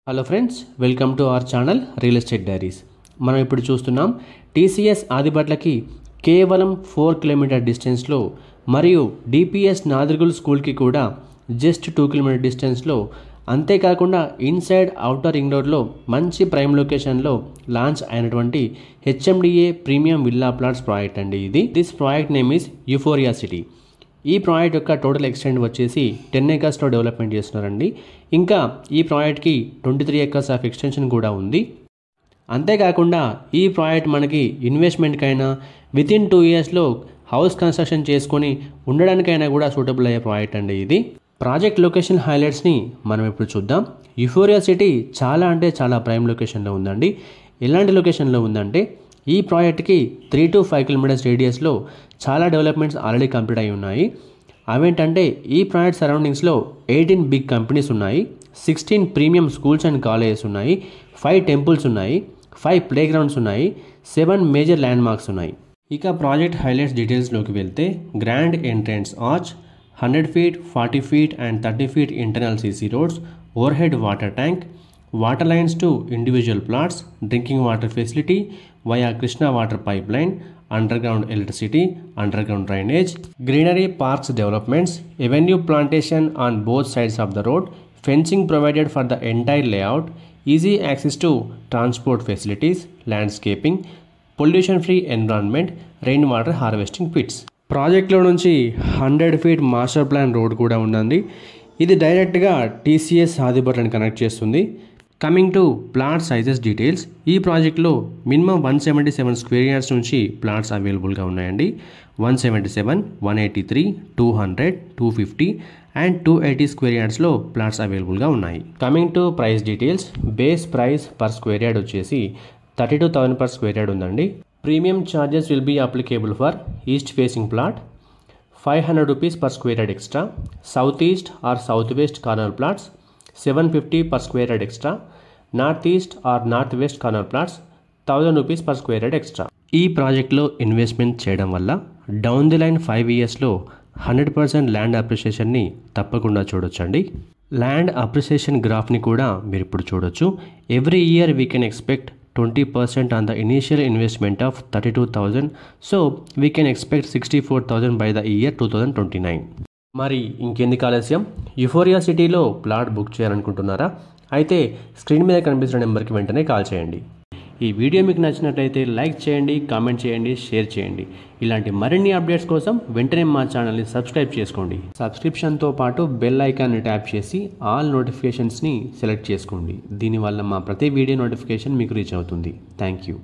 Hello friends, welcome to our channel real estate diaries. మనం ఇప్పుడు చూస్తున్నాం టీసీఎస్ ఆదిబట్లకి కేవలం 4 కిలోమీటర్ డిస్టెన్స్లో మరియు డిపిఎస్ నాదర్గుల్ స్కూల్కి కూడా జస్ట్ 2 కిలోమీటర్ డిస్టెన్స్లో, అంతేకాకుండా ఇన్సైడ్ అవుటర్ రింగ్ రోడ్లో మంచి ప్రైమ్ లొకేషన్లో లాంచ్ అయినటువంటి HMDA premium villa plots project అండి ఇది. This project name is euphoria city. ఈ ప్రాజెక్ట్ యొక్క టోటల్ ఎక్స్టెంట్ వచ్చేసి 10 acresలో డెవలప్మెంట్ చేస్తున్నారండి. ఇంకా ఈ ప్రాజెక్ట్కి 23 acres ఆఫ్ ఎక్స్టెన్షన్ కూడా ఉంది. అంతేకాకుండా ఈ ప్రాజెక్ట్ మనకి ఇన్వెస్ట్మెంట్కైనా వితిన్ 2 yearsలో హౌస్ కన్స్ట్రక్షన్ చేసుకొని ఉండడానికైనా కూడా సూటబుల్ అయ్యే ప్రాజెక్ట్ అండి ఇది. ప్రాజెక్ట్ లొకేషన్ హైలైట్స్ని మనం ఇప్పుడు చూద్దాం. యూఫోరియా సిటీ చాలా ప్రైమ్ లొకేషన్లో ఉందండి. ఎలాంటి లొకేషన్లో ఉందంటే, ఈ ప్రాజెక్ట్కి 3 to 5 kilometers రేడియస్లో చాలా డెవలప్మెంట్స్ ఆల్రెడీ కంప్లీట్ అయి ఉన్నాయి. అవేంటంటే, ఈ ప్రాజెక్ట్ సరౌండింగ్స్లో 18 బిగ్ కంపెనీస్ ఉన్నాయి, 16 ప్రీమియం స్కూల్స్ అండ్ కాలేజెస్ ఉన్నాయి, 5 temples ఉన్నాయి, 5 ప్లే గ్రౌండ్స్ ఉన్నాయి, 7 మేజర్ ల్యాండ్ మార్క్స్ ఉన్నాయి. ఇక ప్రాజెక్ట్ హైలైట్స్ డీటెయిల్స్లోకి వెళ్తే, grand entrance arch, 100 feet, 40 feet and 30 feet internal CC roads, overhead water tank, water lines to individual plots, drinking water facility via Krishna water pipeline, underground electricity, underground drainage, greenery parks developments, avenue plantation on both sides of the road, fencing provided for the entire layout, easy access to transport facilities, landscaping, pollution free environment, rainwater harvesting pits. ప్రాజెక్ట్లో నుంచి 100 feet master plan road కూడా ఉందండి. ఇది డైరెక్ట్గా TCS ఆదిబట్లని connect చేస్తుంది. Coming to plot sizes details, ఈ ప్రాజెక్ట్లో minimum 177 square yards నుంచి ప్లాట్స్ అవైలబుల్గా ఉన్నాయండి. 177, 183, 200, 250 అండ్ 280 square yardsలో ప్లాట్స్ అవైలబుల్గా ఉన్నాయి. Coming to price details, base price per square yard వచ్చేసి 32,000 per square yard ఉందండి. Premium charges will be applicable for east facing plot, 500 rupees per square yard extra, southeast or southwest corner plots 750 per square yard extra, northeast or northwest corner plots 1000 rupees per square yard extra. ఈ ప్రాజెక్ట్లో investment చేయడం వల్ల down the line 5 yearsలో 100% land అప్రిషియేషన్ని తప్పకుండా చూడొచ్చండి. Land appreciation గ్రాఫ్ని కూడా మీరు ఇప్పుడు చూడొచ్చు. Every year we can expect 20% on the initial investment of 32,000. So we can expect 64,000 by the year 2029. మరి ఇంకెందుకు ఆలస్యం, యూఫోరియా సిటీలో ప్లాట్ బుక్ చేయాలనుకుంటున్నారా? అయితే స్క్రీన్ మీద కనిపిస్తున్న నెంబర్కి వెంటనే కాల్ చేయండి. ఈ వీడియో మీకు నచ్చినట్లయితే లైక్ చేయండి, కామెంట్ చేయండి, షేర్ చేయండి. ఇలాంటి మరిన్ని అప్డేట్స్ కోసం వెంటనే మా ఛానల్ని సబ్స్క్రైబ్ చేసుకోండి. సబ్స్క్రిప్షన్తో పాటు బెల్ ఐకాన్ని ట్యాప్ చేసి ఆల్ నోటిఫికేషన్స్ని సెలెక్ట్ చేసుకోండి. దీనివల్ల మా ప్రతి వీడియో నోటిఫికేషన్ మీకు రీచ్ అవుతుంది. Thank you.